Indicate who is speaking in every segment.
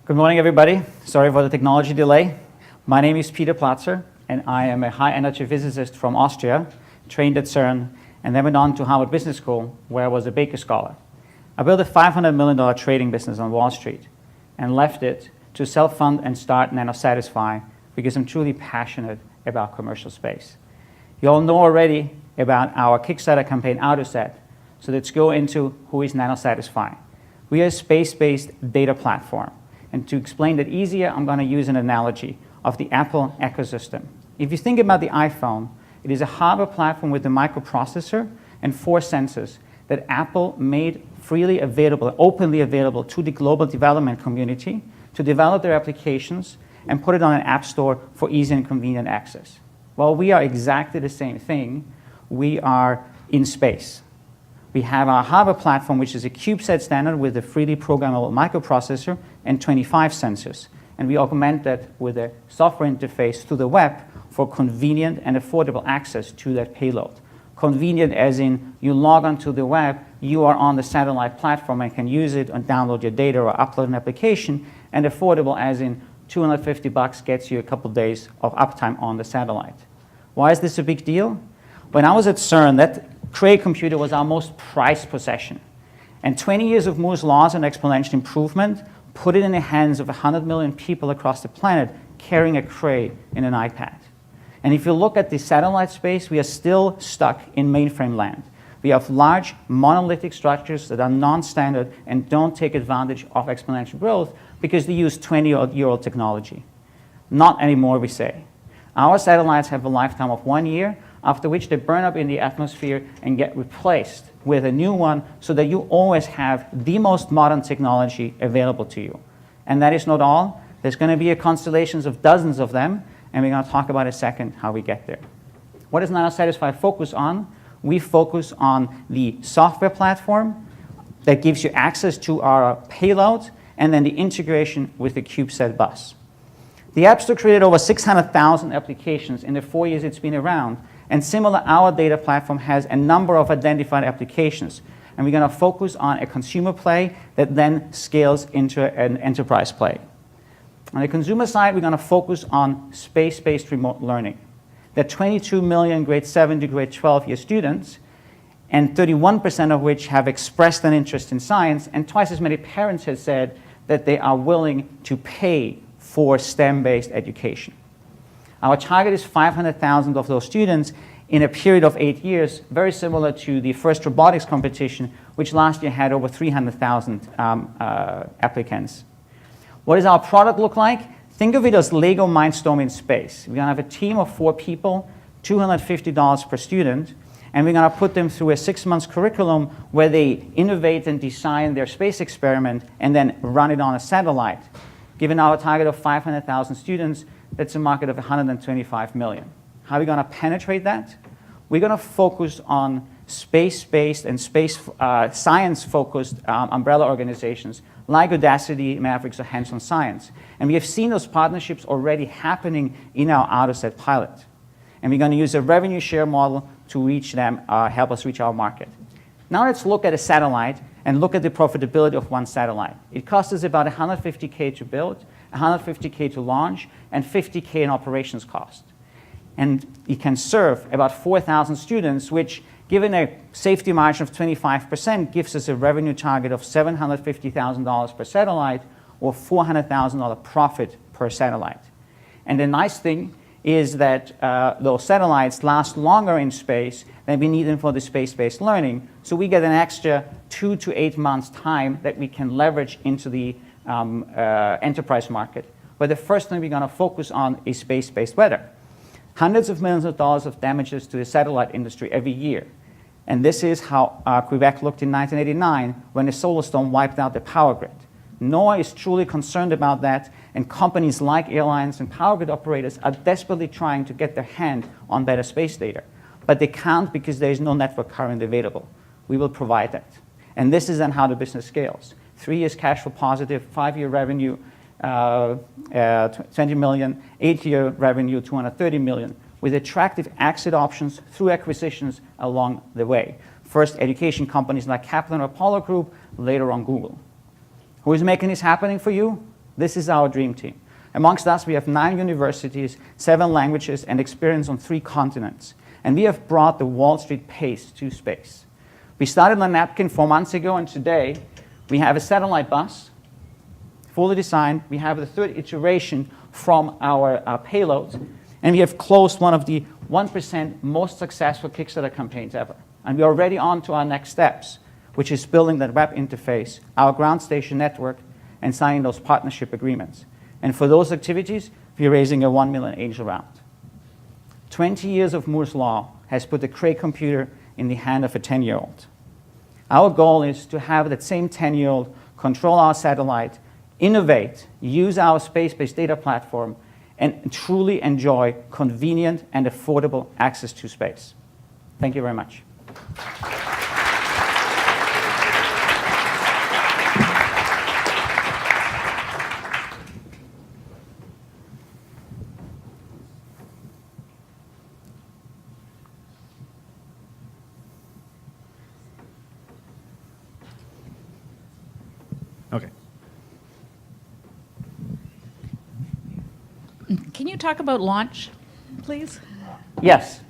Speaker 1: Good morning, everybody. Sorry for the technology delay. My name is Peter Platzer, and I am a high-energy physicist from Austria, trained at CERN, and then went on to Harvard Business School, where I was a Baker Scholar. I built a $500 million trading business on Wall Street and left it to self-fund and start Nanosatisfi because I'm truly passionate about commercial space. You all know already about our Kickstarter campaign, AutoSat, so let's go into who is Nanosatisfi. We are a space-based data platform. And to explain that easier, I'm going to use an analogy of the Apple ecosystem. If you think about the iPhone, it is a hardware platform with a microprocessor and 4 sensors that Apple made freely available, openly available to the global development community to develop their applications and put it on an app store for easy and convenient access. Well, we are exactly the same thing. We are in space. We have our hardware platform, which is a CubeSat standard with a freely programmable microprocessor and 25 sensors. And we augment that with a software interface to the web for convenient and affordable access to that payload. Convenient as in you log onto the web, you are on the satellite platform and can use it and download your data or upload an application. And affordable as in $250 gets you a couple days of uptime on the satellite. Why is this a big deal? When I was at CERN, that Cray computer was our most prized possession. And 20 years of Moore's laws and exponential improvement put it in the hands of 100 million people across the planet carrying a Cray in an iPad. And if you look at the satellite space, we are still stuck in mainframe land. We have large monolithic structures that are non-standard and don't take advantage of exponential growth because they use 20-year-old technology. Not anymore, we say. Our satellites have a lifetime of 1 year, after which they burn up in the atmosphere and get replaced with a new one so that you always have the most modern technology available to you. And that is not all. There's going to be a constellations of dozens of them, and we're going to talk about in a second how we get there. What does Nanosatisfi focus on? We focus on the software platform that gives you access to our payload and then the integration with the CubeSat bus. The App Store created over 600,000 applications in the 4 years it's been around. And similar, our data platform has a number of identified applications. And we're going to focus on a consumer play that then scales into an enterprise play. On the consumer side, we're going to focus on space-based remote learning. There are 22 million grade 7 to grade 12 year students, and 31% of which have expressed an interest in science, and twice as many parents have said that they are willing to pay for STEM-based education. Our target is 500,000 of those students in a period of 8 years, very similar to the first robotics competition, which last year had over 300,000 applicants. What does our product look like? Think of it as Lego Mindstorm in space. We're going to have a team of 4 people, $250 per student, and we're going to put them through a 6-month curriculum where they innovate and design their space experiment and then run it on a satellite. Given our target of 500,000 students, that's a market of 125 million. How are we going to penetrate that? We're going to focus on space-based and space science-focused umbrella organizations like Audacity, Mavericks, or Hands-on Science. And we have seen those partnerships already happening in our AutoSat pilot. And we're going to use a revenue share model to reach them, help us reach our market. Now let's look at a satellite and look at the profitability of one satellite. It costs us about $150K to build, $150K to launch, and $50K in operations cost. And it can serve about 4,000 students, which, given a safety margin of 25%, gives us a revenue target of $750,000 per satellite or $400,000 profit per satellite. And the nice thing is that those satellites last longer in space than we need them for the space-based learning. So we get an extra 2 to 8 months time that we can leverage into the enterprise market. But the first thing we're going to focus on is space-based weather. Hundreds of millions of dollars of damages to the satellite industry every year. And this is how Quebec looked in 1989 when a solar storm wiped out the power grid. NOAA is truly concerned about that, and companies like airlines and power grid operators are desperately trying to get their hand on better space data. But they can't because there is no network current available. We will provide that. And this is then how the business scales. 3 years cash flow positive, 5-year revenue, 20 million, 8-year revenue, 230 million, with attractive exit options through acquisitions along the way. First, education companies like Kaplan or Apollo Group, later on Google. Who is making this happening for you? This is our dream team. Amongst us, we have 9 universities, 7 languages, and experience on 3 continents. And we have brought the Wall Street pace to space. We started on a napkin 4 months ago, and today we have a satellite bus, fully designed. We have the 3rd iteration from our payload, and we have closed one of the 1% most successful Kickstarter campaigns ever. And we're already on to our next steps, which is building that web interface, our ground station network, and signing those partnership agreements. And for those activities, we're raising a $1 million angel round. 20 years of Moore's Law has put the Cray computer in the hand of a 10-year-old. Our goal is to have that same 10-year-old control our satellite, innovate, use our space-based data platform, and truly enjoy convenient and affordable access to space. Thank you very much.
Speaker 2: Okay.
Speaker 3: Can you talk about launch, please?
Speaker 1: Yes.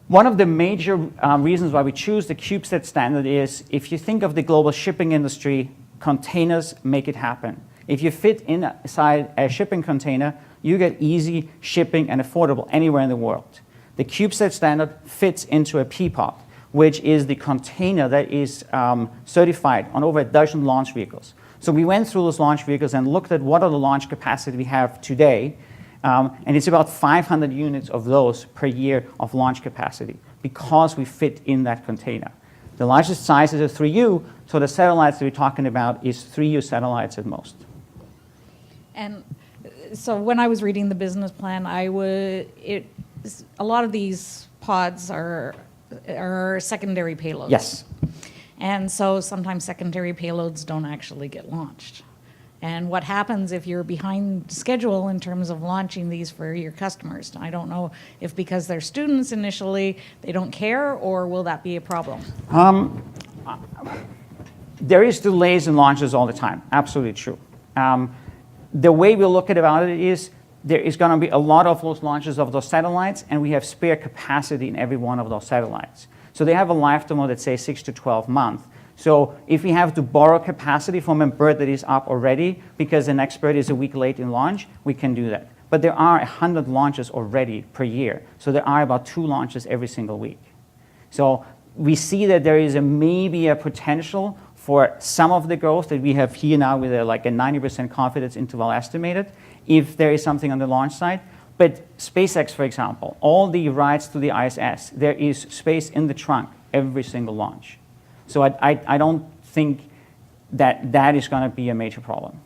Speaker 1: One of the major reasons why we choose the CubeSat standard is if you think of the global shipping industry, containers make it happen. If you fit inside a shipping container, you get easy shipping and affordable anywhere in the world. The CubeSat standard fits into a P-pod, which is the container that is certified on over a dozen launch vehicles. So we went through those launch vehicles and looked at what are the launch capacity we have today, and it's about 500 units of those per year of launch capacity because we fit in that container. The largest size is a 3U, so the satellites that we're talking about is 3U satellites at most.
Speaker 3: And so when I was reading the business plan, a lot of these pods are secondary payloads.
Speaker 1: Yes.
Speaker 3: And so sometimes secondary payloads don't actually get launched. And what happens if you're behind schedule in terms of launching these for your customers? I don't know if because they're students initially, they don't care, or will that be a problem?
Speaker 1: There is delays in launches all the time. Absolutely true. The way we look at about it is there is going to be a lot of those launches of those satellites, and we have spare capacity in every one of those satellites. So they have a lifetime of, let's say, 6 to 12 months. So if we have to borrow capacity from a bird that is up already because the next bird is a week late in launch, we can do that. But there are 100 launches already per year. So there are about 2 launches every single week. So we see that there is maybe a potential for some of the growth that we have here now with like a 90% confidence interval estimated if there is something on the launch side. But SpaceX, for example, all the rides to the ISS, there is space in the trunk every single launch. So I don't think that is going to be a major problem.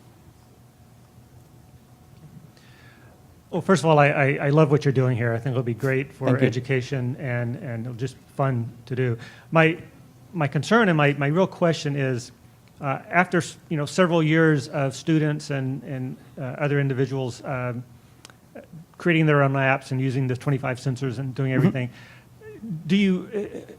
Speaker 2: Well, first of all, I love what you're doing here. I think it'll be great for
Speaker 1: Thank you.
Speaker 2: education and just fun to do. My concern and my real question is, after several years of students and other individuals creating their own apps and using the 25 sensors and doing everything,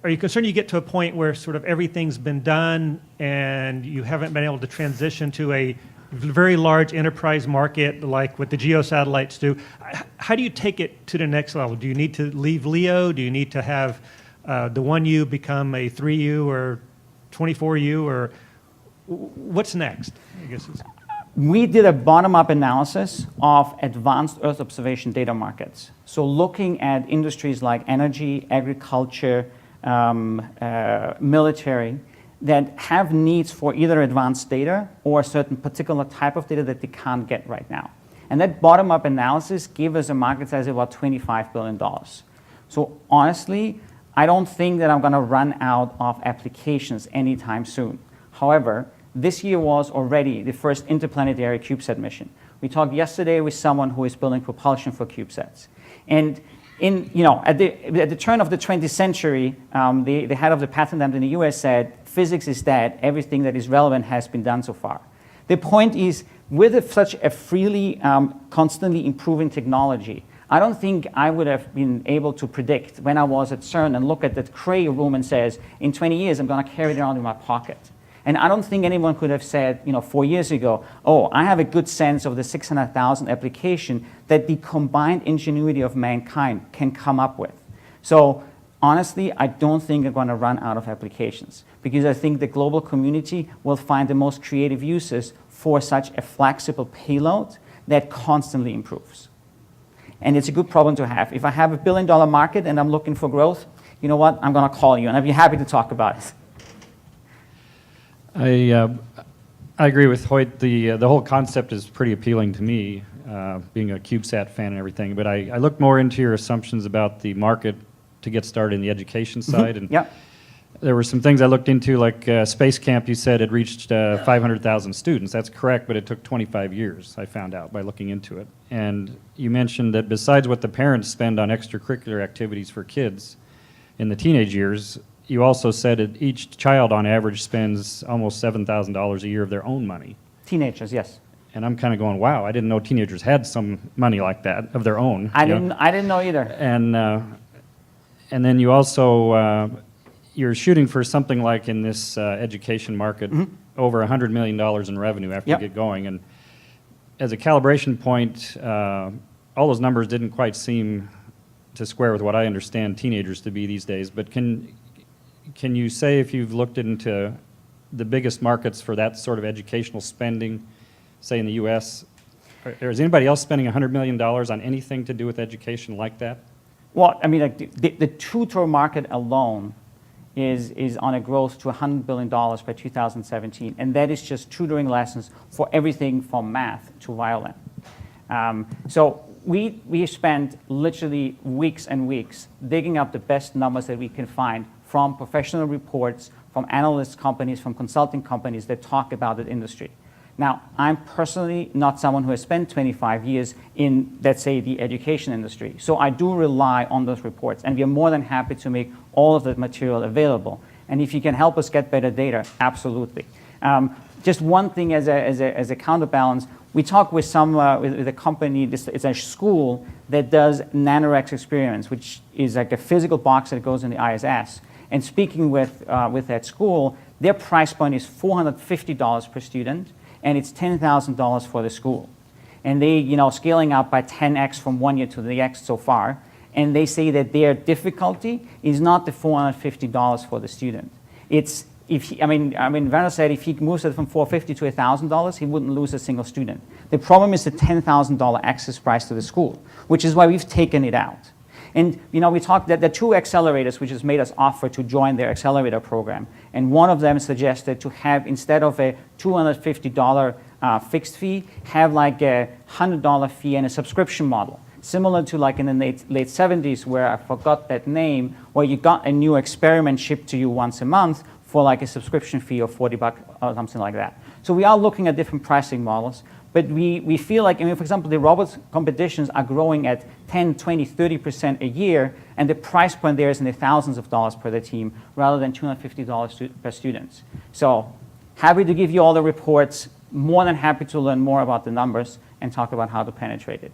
Speaker 2: are you concerned you get to a point where sort of everything's been done and you haven't been able to transition to a very large enterprise market like what the geo satellites do? How do you take it to the next level? Do you need to leave LEO? Do you need to have the 1U become a 3U or 24U, or what's next? I guess
Speaker 1: We did a bottom-up analysis of advanced Earth observation data markets. So looking at industries like energy, agriculture, military, that have needs for either advanced data or a certain particular type of data that they can't get right now. And that bottom-up analysis gave us a market size of about $25 billion. So honestly, I don't think that I'm going to run out of applications anytime soon. However, this year was already the first interplanetary CubeSat mission. We talked yesterday with someone who is building propulsion for CubeSats. And at the turn of the 20th century, the head of the patent lab in the US said, physics is dead, everything that is relevant has been done so far. The point is, with such a freely, constantly improving technology, I don't think I would have been able to predict when I was at CERN and look at that Cray room and says, in 20 years, I'm going to carry it around in my pocket. And I don't think anyone could have said, 4 years ago, oh, I have a good sense of the 600,000 application that the combined ingenuity of mankind can come up with. So honestly, I don't think we're going to run out of applications, because I think the global community will find the most creative uses for such a flexible payload that constantly improves. And it's a good problem to have. If I have $1 billion market and I'm looking for growth, you know what? I'm going to call you, and I'd be happy to talk about it.
Speaker 4: I agree with Hoyt. The whole concept is pretty appealing to me, being a CubeSat fan and everything. But I looked more into your assumptions about the market to get started in the education side. And
Speaker 1: Yep.
Speaker 4: there were some things I looked into, like Space Camp, you said had reached 500,000 students. That's correct, but it took 25 years, I found out by looking into it. And you mentioned that besides what the parents spend on extracurricular activities for kids in the teenage years, you also said that each child on average spends almost $7,000 a year of their own money.
Speaker 1: Teenagers, yes.
Speaker 4: And I'm kind of going, wow, I didn't know teenagers had some money like that of their own.
Speaker 1: I didn't know either.
Speaker 4: And then you also, you're shooting for something like in this education market, over $100 million in revenue after
Speaker 1: Yep.
Speaker 4: you get going. And as a calibration point, all those numbers didn't quite seem to square with what I understand teenagers to be these days. But can you say if you've looked into the biggest markets for that sort of educational spending, say in the U.S., or is anybody else spending $100 million on anything to do with education like that?
Speaker 1: Well, I mean, like the tutor market alone is on a growth to $100 billion by 2017, and that is just tutoring lessons for everything from math to violin. So we spent literally weeks and weeks digging up the best numbers that we can find from professional reports, from analyst companies, from consulting companies that talk about the industry. Now, I'm personally not someone who has spent 25 years in, let's say, the education industry. So I do rely on those reports, and we are more than happy to make all of that material available. And if you can help us get better data, absolutely. Just one thing as a counterbalance, we talk with with a company, it's a school that does NanoRex experiments, which is like a physical box that goes in the ISS. And speaking with that school, their price point is $450 per student, and it's $10,000 for the school. And they, scaling up by 10x from 1 year to the next so far. And they say that their difficulty is not the $450 for the student. It's, Werner said if he moves it from $450 to $1,000, he wouldn't lose a single student. The problem is the $10,000 access price to the school, which is why we've taken it out. And we talked that the two accelerators which has made us offer to join their accelerator program. And one of them suggested to have, instead of a $250 fixed fee, have like a $100 fee and a subscription model. Similar to like in the late 70s, where I forgot that name, where you got a new experiment shipped to you once a month for like a subscription fee of $40 or something like that. So we are looking at different pricing models. But we feel like, for example, the robots competitions are growing at 10, 20, 30% a year, and the price point there is in the thousands of dollars per the team rather than $250 per student. So happy to give you all the reports, more than happy to learn more about the numbers and talk about how to penetrate it.